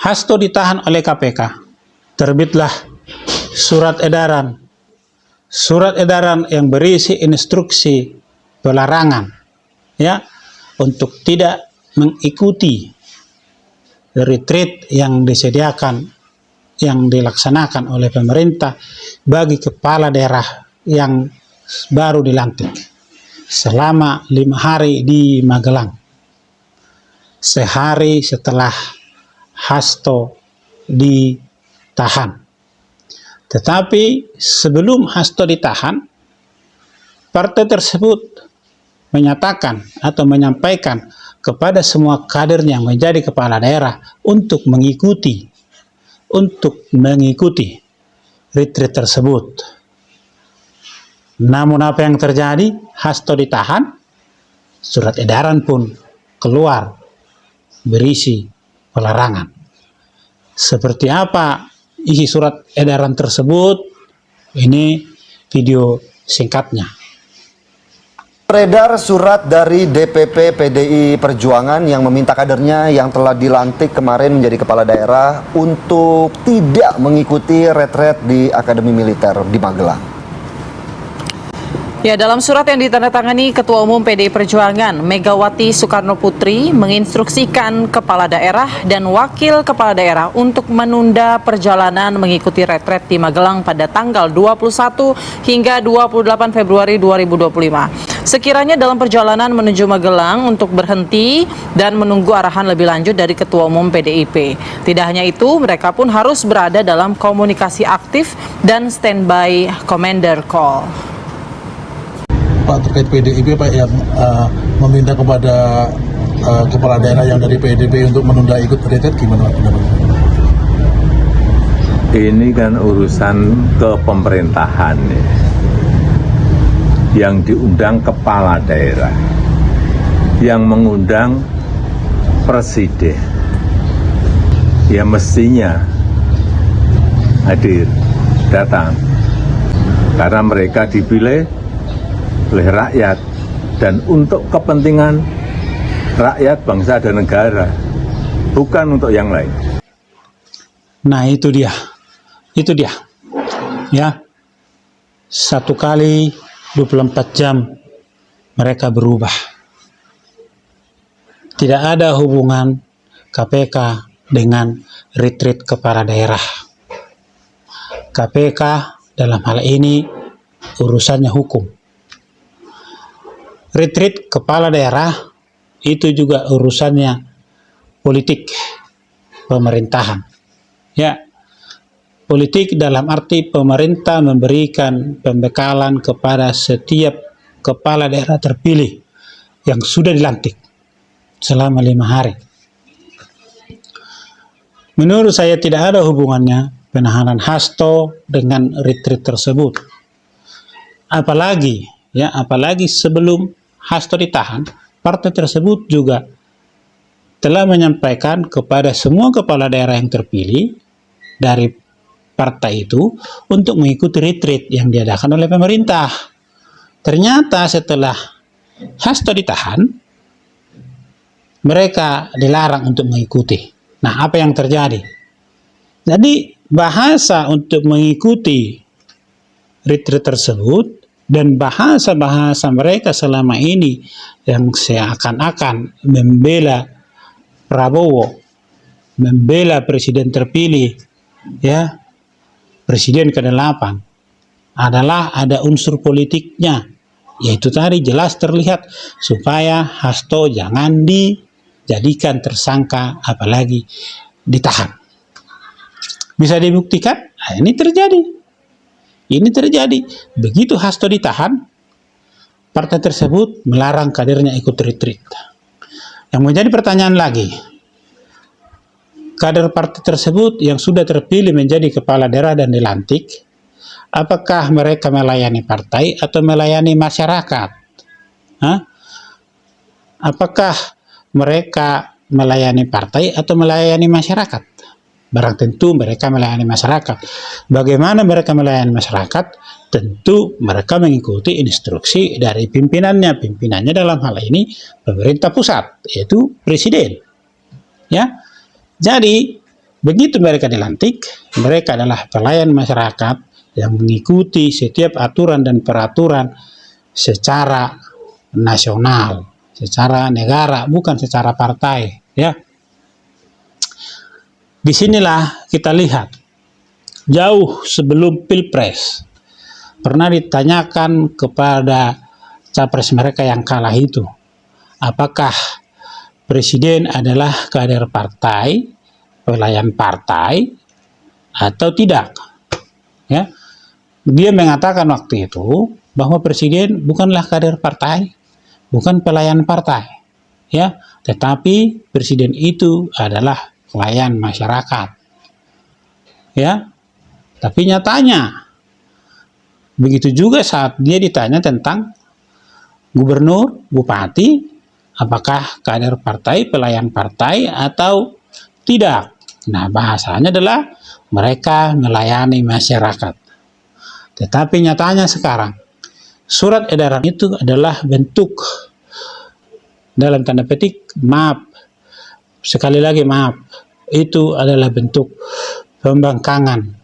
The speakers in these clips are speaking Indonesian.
Hasto ditahan oleh KPK. Terbitlah surat edaran. Surat edaran yang berisi instruksi pelarangan ya untuk tidak mengikuti retreat yang disediakan, yang dilaksanakan oleh pemerintah bagi kepala daerah yang baru dilantik selama 5 hari di Magelang, sehari setelah Hasto ditahan. Tetapi sebelum Hasto ditahan, partai tersebut menyatakan atau menyampaikan kepada semua kadernya yang menjadi kepala daerah untuk mengikuti retreat tersebut. Namun apa yang terjadi? Hasto ditahan, surat edaran pun keluar berisi pelarangan. Seperti apa isi surat edaran tersebut? Ini video singkatnya. Beredar surat dari DPP PDI Perjuangan yang meminta kadernya yang telah dilantik kemarin menjadi kepala daerah untuk tidak mengikuti retret di Akademi Militer di Magelang. Ya, dalam surat yang ditandatangani Ketua Umum PDI Perjuangan, Megawati Soekarno Putri menginstruksikan kepala daerah dan wakil kepala daerah untuk menunda perjalanan mengikuti retret di Magelang pada tanggal 21 hingga 28 Februari 2025. Sekiranya dalam perjalanan menuju Magelang untuk berhenti dan menunggu arahan lebih lanjut dari Ketua Umum PDIP. Tidak hanya itu, mereka pun harus berada dalam komunikasi aktif dan standby commander call. Pak, terkait PDIP Pak yang meminta kepada kepala daerah yang dari PDIP untuk menunda ikut retret, gimana Pak? Ini kan urusan kepemerintahan ya. Yang diundang kepala daerah, yang mengundang presiden, ya mestinya hadir, datang, karena mereka dipilih oleh rakyat dan untuk kepentingan rakyat, bangsa dan negara, bukan untuk yang lain. Nah itu dia ya, 1 kali 24 jam mereka berubah. Tidak ada hubungan KPK dengan retreat kepala daerah. KPK dalam hal ini urusannya hukum. Retreat kepala daerah itu juga urusannya politik pemerintahan. Ya, politik dalam arti pemerintah memberikan pembekalan kepada setiap kepala daerah terpilih yang sudah dilantik selama 5 hari. Menurut saya tidak ada hubungannya penahanan Hasto dengan retreat tersebut. Apalagi sebelum Hasto ditahan, partai tersebut juga telah menyampaikan kepada semua kepala daerah yang terpilih dari partai itu untuk mengikuti retreat yang diadakan oleh pemerintah. Ternyata setelah Hasto ditahan, mereka dilarang untuk mengikuti. Nah, apa yang terjadi? Jadi bahasa untuk mengikuti retreat tersebut dan bahasa-bahasa mereka selama ini yang seakan-akan membela Prabowo, membela presiden terpilih, ya, presiden ke-8, adalah ada unsur politiknya, yaitu tadi jelas terlihat supaya Hasto jangan dijadikan tersangka apalagi ditahan. Bisa dibuktikan? Nah, ini terjadi. Begitu Hasto ditahan, partai tersebut melarang kadernya ikut retreat. Yang menjadi pertanyaan lagi, kader partai tersebut yang sudah terpilih menjadi kepala daerah dan dilantik, apakah mereka melayani partai atau melayani masyarakat? Apakah mereka melayani partai atau melayani masyarakat? Barang tentu mereka melayani masyarakat. Bagaimana mereka melayani masyarakat? Tentu mereka mengikuti instruksi dari pimpinannya. Pimpinannya dalam hal ini pemerintah pusat, yaitu presiden. Ya, jadi begitu mereka dilantik, mereka adalah pelayan masyarakat yang mengikuti setiap aturan dan peraturan secara nasional, secara negara, bukan secara partai, ya. Disinilah kita lihat, jauh sebelum Pilpres, pernah ditanyakan kepada capres mereka yang kalah itu, apakah presiden adalah kader partai, pelayan partai, atau tidak? Ya, dia mengatakan waktu itu bahwa presiden bukanlah kader partai, bukan pelayan partai, ya, tetapi presiden itu adalah pelayan masyarakat, ya. Tapi nyatanya begitu juga saat dia ditanya tentang gubernur, bupati, apakah kader partai, pelayan partai atau tidak. Nah, bahasanya adalah mereka melayani masyarakat. Tetapi nyatanya sekarang surat edaran itu adalah bentuk, dalam tanda petik, maaf, sekali lagi maaf, itu adalah bentuk pembangkangan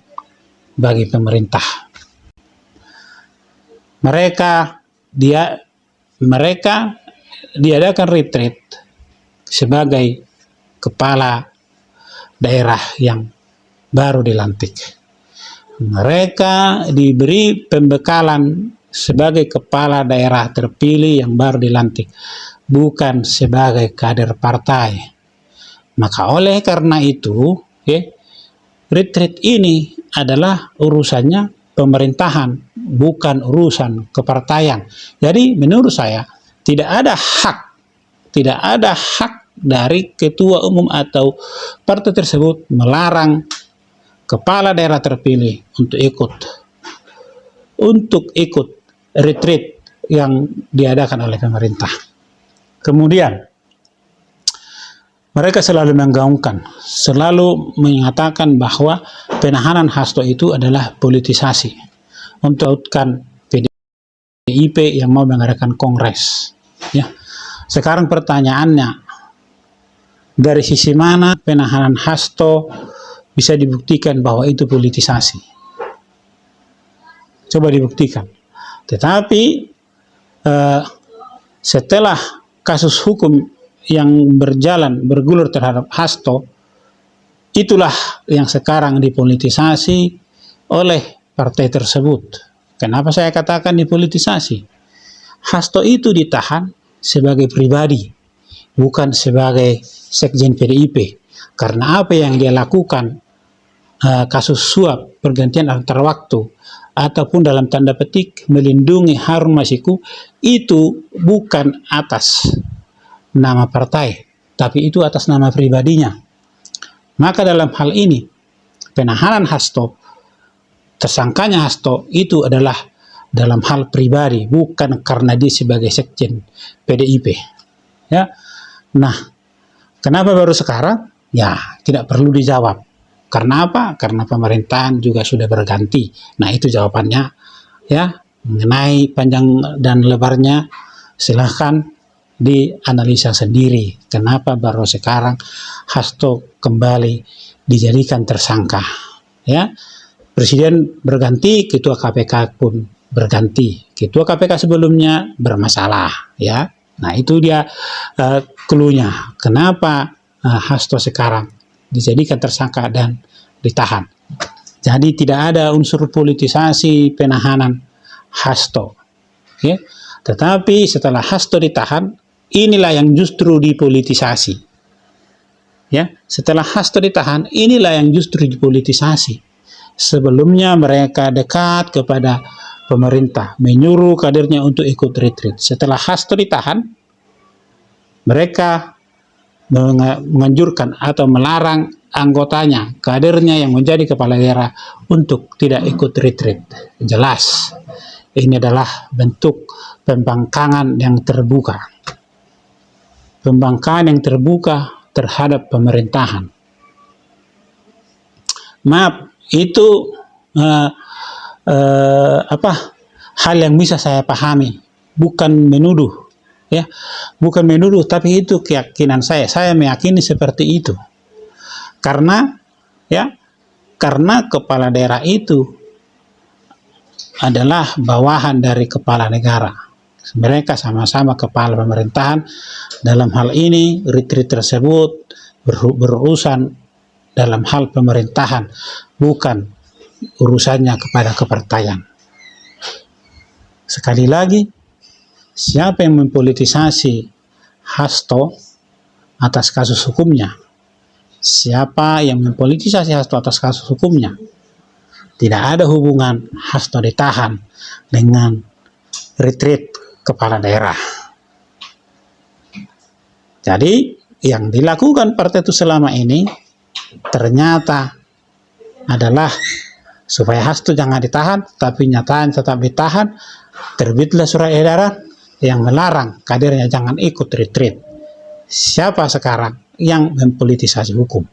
bagi pemerintah. Mereka diadakan retreat sebagai kepala daerah yang baru dilantik. Mereka diberi pembekalan sebagai kepala daerah terpilih yang baru dilantik, bukan sebagai kader partai. Maka oleh karena itu, retreat ini adalah urusannya pemerintahan, bukan urusan kepartaian. Jadi menurut saya tidak ada hak dari ketua umum atau partai tersebut melarang kepala daerah terpilih untuk ikut retreat yang diadakan oleh pemerintah. Kemudian mereka selalu menggaungkan, selalu menyatakan bahwa penahanan Hasto itu adalah politisasi untuk PDIP yang mau mengadakan kongres. Ya. Sekarang pertanyaannya, dari sisi mana penahanan Hasto bisa dibuktikan bahwa itu politisasi? Coba dibuktikan. Tetapi setelah kasus hukum yang bergulir terhadap Hasto, itulah yang sekarang dipolitisasi oleh partai tersebut. Kenapa saya katakan dipolitisasi? Hasto itu ditahan sebagai pribadi, bukan sebagai sekjen PDIP. Karena apa yang dia lakukan, kasus suap, pergantian antar waktu, ataupun dalam tanda petik melindungi Harun Masiku, itu bukan atas nama partai, tapi itu atas nama pribadinya. Maka dalam hal ini, penahanan Hasto, tersangkanya Hasto, itu adalah dalam hal pribadi, bukan karena dia sebagai sekjen PDIP. Ya. Nah, kenapa baru sekarang? Ya, tidak perlu dijawab. Karena apa? Karena pemerintahan juga sudah berganti. Nah, itu jawabannya. Ya, mengenai panjang dan lebarnya, silahkan dianalisa sendiri. Kenapa baru sekarang Hasto kembali dijadikan tersangka? Ya, presiden berganti, ketua KPK pun berganti. Ketua KPK sebelumnya bermasalah. Ya, nah itu dia cluenya. Kenapa Hasto sekarang dijadikan tersangka dan ditahan? Jadi tidak ada unsur politisasi penahanan Hasto. Ya. Tetapi setelah Hasto ditahan, inilah yang justru dipolitisasi. Ya, setelah Hasto ditahan, inilah yang justru dipolitisasi. Sebelumnya mereka dekat kepada pemerintah, menyuruh kadernya untuk ikut retreat. Setelah Hasto ditahan, mereka menganjurkan atau melarang anggotanya, kadernya yang menjadi kepala daerah untuk tidak ikut retreat. Jelas, ini adalah bentuk pembangkangan yang terbuka. Pembangkangan yang terbuka terhadap pemerintahan. Maaf, itu hal yang bisa saya pahami, bukan menuduh, ya, bukan menuduh, tapi itu keyakinan saya. Saya meyakini seperti itu, karena ya, karena kepala daerah itu adalah bawahan dari kepala negara. Mereka sama-sama kepala pemerintahan. Dalam hal ini retreat tersebut berurusan dalam hal pemerintahan, bukan urusannya kepada kepartaian. Sekali lagi, siapa yang mempolitisasi Hasto atas kasus hukumnya? Siapa yang mempolitisasi Hasto atas kasus hukumnya? Tidak ada hubungan Hasto ditahan dengan retreat kepala daerah. Jadi yang dilakukan partai itu selama ini ternyata adalah supaya Hasto jangan ditahan, tapi nyatanya tetap ditahan. Terbitlah surat edaran yang melarang kadernya jangan ikut retreat. Siapa sekarang yang mempolitisasi hukum?